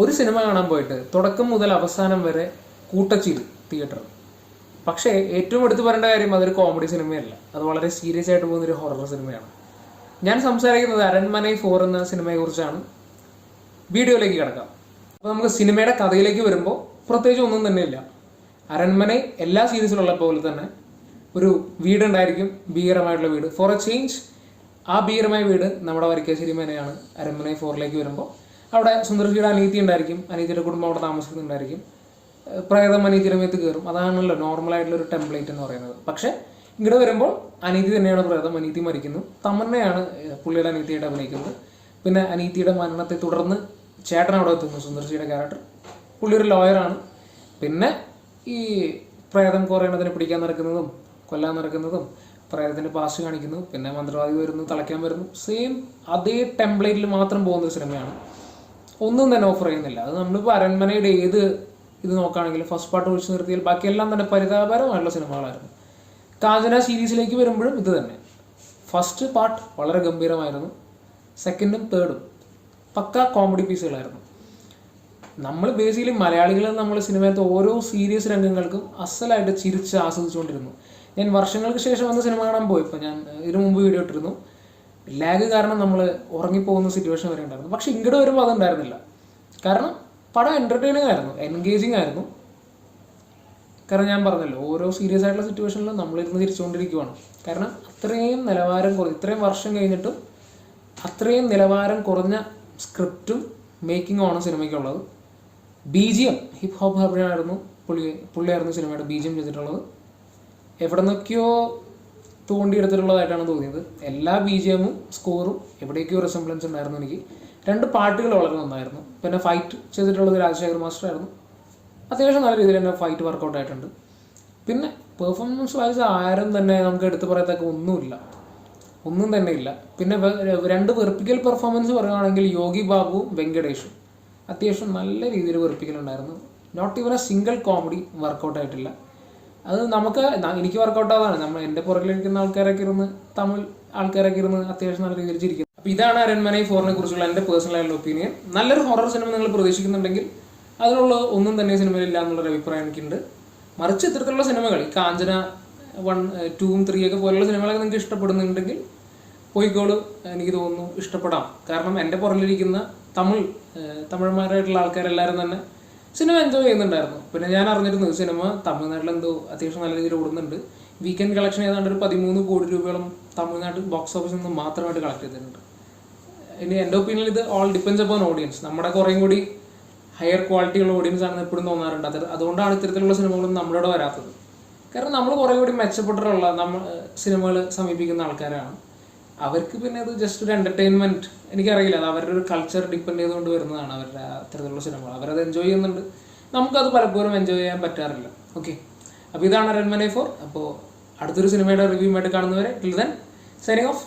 ഒരു സിനിമ കാണാൻ പോയിട്ട് തുടക്കം മുതൽ അവസാനം വരെ കൂട്ടച്ചിരി തിയേറ്റർ. പക്ഷേ ഏറ്റവും എടുത്തു പറയേണ്ട കാര്യം അതൊരു കോമഡി സിനിമയല്ല, അത് വളരെ സീരിയസ് ആയിട്ട് പോകുന്നൊരു ഹൊറർ സിനിമയാണ്. ഞാൻ സംസാരിക്കുന്നത് അരൺമനൈ 4 എന്ന സിനിമയെക്കുറിച്ചാണ്. വീഡിയോയിലേക്ക് കിടക്കാം. അപ്പോൾ നമുക്ക് സിനിമയുടെ കഥയിലേക്ക് വരുമ്പോൾ പ്രത്യേകിച്ച് ഒന്നും തന്നെ ഇല്ല. അരൺമനൈ എല്ലാ സീരീസിലുള്ള പോലെ തന്നെ ഒരു വീടുണ്ടായിരിക്കും, ഭീകരമായിട്ടുള്ള വീട്. ഫോർ എ ചേഞ്ച് ആ ഭീകരമായ വീട് നമ്മുടെ വരിക്കാശ്ശേരി മനയാണ്. അരൺമനൈ 4ലേക്ക് വരുമ്പോൾ അവിടെ സുന്ദർജിയുടെ അനീതി ഉണ്ടായിരിക്കും, അനീതിയുടെ കുടുംബം അവിടെ താമസിക്കുന്നുണ്ടായിരിക്കും, പ്രേതം അനീതിയുടെ മേത്ത് കയറും. അതാണല്ലോ നോർമലായിട്ടുള്ളൊരു ടെംപ്ലേറ്റ് എന്ന് പറയുന്നത്. പക്ഷേ ഇങ്ങോട്ട് വരുമ്പോൾ അനീതി തന്നെയാണ് പ്രേതം, അനീതി മരിക്കുന്നു. തമന്നയാണ് പുള്ളിയുടെ അനീതിയായിട്ട് അഭിനയിക്കുന്നത്. പിന്നെ അനീതിയുടെ മരണത്തെ തുടർന്ന് ചേട്ടൻ അവിടെ എത്തുന്നു, സുന്ദർജിയുടെ ക്യാരക്ടർ. പുള്ളി ഒരു ലോയറാണ്. പിന്നെ ഈ പ്രേതം കുറയണതിനെ പിടിക്കാൻ നടക്കുന്നതും കൊല്ലാൻ നടക്കുന്നതും പ്രേതത്തിൻ്റെ പാസ്റ്റ് കാണിക്കുന്നു. പിന്നെ മന്ത്രവാദി വരുന്നു, തളയ്ക്കാൻ വരുന്നു. സെയിം അതേ ടെംപ്ലേറ്റിൽ മാത്രം പോകുന്നൊരു സിനിമയാണ്. ഒന്നും തന്നെ ഓഫർ ചെയ്യുന്നില്ല. അത് നമ്മളിപ്പോൾ അരൺമനയുടെ ഏത് ഇത് നോക്കുകയാണെങ്കിലും ഫസ്റ്റ് പാർട്ട് ഒഴിച്ച് നിർത്തിയാൽ ബാക്കിയെല്ലാം തന്നെ പരിതാപകരമായിട്ടുള്ള സിനിമകളായിരുന്നു. കാഞ്ചന സീരീസിലേക്ക് വരുമ്പോഴും ഇത് തന്നെ. ഫസ്റ്റ് പാർട്ട് വളരെ ഗംഭീരമായിരുന്നു, സെക്കൻഡും തേർഡും പക്ക കോമഡി പീസുകളായിരുന്നു. നമ്മൾ ബേസിക്കലി മലയാളികൾ നമ്മൾ സിനിമയത്തെ ഓരോ സീരിയസ് രംഗങ്ങൾക്കും അസലായിട്ട് ചിരിച്ച് ആസ്വദിച്ചുകൊണ്ടിരുന്നു. ഞാൻ വർഷങ്ങൾക്ക് ശേഷം വന്ന് സിനിമ കാണാൻ പോയപ്പോൾ ഞാൻ ഇതിനു മുമ്പ് വീഡിയോ ഇട്ടിരുന്നു. ലാഗ് കാരണം നമ്മൾ ഉറങ്ങിപ്പോകുന്ന സിറ്റുവേഷൻ വരെ ഉണ്ടായിരുന്നു. പക്ഷെ ഇങ്ങോട്ട് വരുമ്പോൾ അതുണ്ടായിരുന്നില്ല. കാരണം പടം എൻ്റർടൈനിങ് ആയിരുന്നു, എൻഗേജിങ് ആയിരുന്നു. കാരണം ഞാൻ പറഞ്ഞല്ലോ, ഓരോ സീരിയസ് ആയിട്ടുള്ള സിറ്റുവേഷനിലും നമ്മളിരുന്ന് ചിരിച്ചുകൊണ്ടിരിക്കുവാണ്. കാരണം അത്രയും നിലവാരം ഇത്രയും വർഷം കഴിഞ്ഞിട്ടും അത്രയും നിലവാരം കുറഞ്ഞ സ്ക്രിപ്റ്റും മേക്കിങ്ങുമാണ് സിനിമയ്ക്കുള്ളത്. BGM ഹിപ്പ് ഹോപ്പ് ഹബിനായിരുന്നു പുള്ളിയായിരുന്നു സിനിമയുടെ BGM ചെയ്തിട്ടുള്ളത്. എവിടെ നിന്നൊക്കെയോ തോണ്ടിയെടുത്തിട്ടുള്ളതായിട്ടാണ് തോന്നിയത്. എല്ലാ BGMഉം സ്കോറും എവിടേക്കോ റിസംബ്ലൻസ് ഉണ്ടായിരുന്നു എനിക്ക്. 2 പാട്ടുകൾ വളരെ നന്നായിരുന്നു. പിന്നെ ഫൈറ്റ് ചെയ്തിട്ടുള്ളത് രാജശേഖർ മാസ്റ്റർ ആയിരുന്നു. അത്യാവശ്യം നല്ല രീതിയിൽ തന്നെ ഫൈറ്റ് വർക്കൗട്ട് ആയിട്ടുണ്ട്. പിന്നെ പെർഫോമൻസ് വൈസ് ആരും തന്നെ നമുക്ക് എടുത്തു പറയത്തക്ക ഒന്നും തന്നെ ഇല്ല. പിന്നെ 2 വെറുപ്പിക്കൽ പെർഫോമൻസ് പറയുകയാണെങ്കിൽ യോഗി ബാബുവും വെങ്കടേഷും അത്യാവശ്യം നല്ല രീതിയിൽ വെറുപ്പിക്കലുണ്ടായിരുന്നു. Not even a single comedy work out ആയിട്ടില്ല. അത് എനിക്ക് വർക്കൗട്ടാവാണ്. എൻ്റെ പുറകിലിരിക്കുന്ന ആൾക്കാരൊക്കെ ഇരുന്ന് തമിഴ് ആൾക്കാരൊക്കെ ഇരുന്ന് അത്യാവശ്യം നല്ല രീതിയിൽ ചിരിക്കുന്നത്. അപ്പോൾ ഇതാണ് അരൺമനൈ 4നെ കുറിച്ചുള്ള എൻ്റെ പേഴ്സണൽ ആയിട്ടുള്ള ഒപ്പീനിയൻ. നല്ലൊരു ഹൊറർ സിനിമ നിങ്ങൾ പ്രതീക്ഷിക്കുന്നുണ്ടെങ്കിൽ അതിനുള്ള ഒന്നും തന്നെ സിനിമയിലില്ല എന്നുള്ളൊരു അഭിപ്രായം എനിക്കുണ്ട്. മറിച്ച് ഇത്തരത്തിലുള്ള സിനിമകൾ, ഈ കാഞ്ചന 1, 2, 3 ഒക്കെ പോലുള്ള സിനിമകളൊക്കെ നിങ്ങൾക്ക് ഇഷ്ടപ്പെടുന്നുണ്ടെങ്കിൽ പോയിക്കോളൂ. എനിക്ക് തോന്നുന്നു ഇഷ്ടപ്പെടാം. കാരണം എൻ്റെ പുറകിലിരിക്കുന്ന തമിഴ്മാരായിട്ടുള്ള ആൾക്കാരെല്ലാവരും തന്നെ സിനിമ എൻജോയ് ചെയ്യുന്നുണ്ടായിരുന്നു. പിന്നെ ഞാൻ അറിഞ്ഞിരുന്നു സിനിമ തമിഴ്നാട്ടിൽ അത്യാവശ്യം നല്ല രീതിയിൽ ഓടുന്നുണ്ട്. വീക്കെൻഡ് കളക്ഷൻ ഏതാണ്ട് ഒരു 13 കോടി രൂപയോളം തമിഴ്നാട് ബോക്സ് ഓഫീസിൽ നിന്ന് മാത്രമായിട്ട് കളക്ട് ചെയ്തിട്ടുണ്ട്. ഇനി എൻ്റെ ഒപ്പീനിയൻ ഇത് ഓൾ ഡിപ്പെൻഡ്സ് അപ്പോൺ ഓഡിയൻസ്. നമ്മുടെ കുറേയും കൂടി ഹയർ ക്വാളിറ്റിയുള്ള ഓഡിയൻസ് ആണെന്ന് എപ്പോഴും തോന്നാറുണ്ട്. അതുകൊണ്ടാണ് ഇത്തരത്തിലുള്ള സിനിമകളൊന്നും നമ്മുടെ ഇവിടെ വരാത്തത്. കാരണം നമ്മൾ കുറേ കൂടി മെച്ചപ്പെട്ടിട്ടുള്ള സിനിമകൾ സമീപിക്കുന്ന ആൾക്കാരാണ്. അവർക്ക് പിന്നെ അത് ജസ്റ്റ് ഒരു എൻ്റർടൈൻമെൻറ്റ്, എനിക്കറിയില്ല, അത് അവരുടെ ഒരു കൾച്ചർ ഡിപ്പെൻഡ് ചെയ്തുകൊണ്ട് വരുന്നതാണ് അവരുടെ അത്തരത്തിലുള്ള സിനിമകൾ. അവരത് എൻജോയ് ചെയ്യുന്നുണ്ട്, നമുക്കത് പലപ്പോഴും എൻജോയ് ചെയ്യാൻ പറ്റാറില്ല. ഓക്കെ, അപ്പോൾ ഇതാണ് അരൺമനൈ 4. അപ്പോൾ അടുത്തൊരു സിനിമയുടെ റിവ്യൂ ആയിട്ട് കാണുന്നവരെ ടിൽ ദെൻ സൈനിങ് ഓഫ്.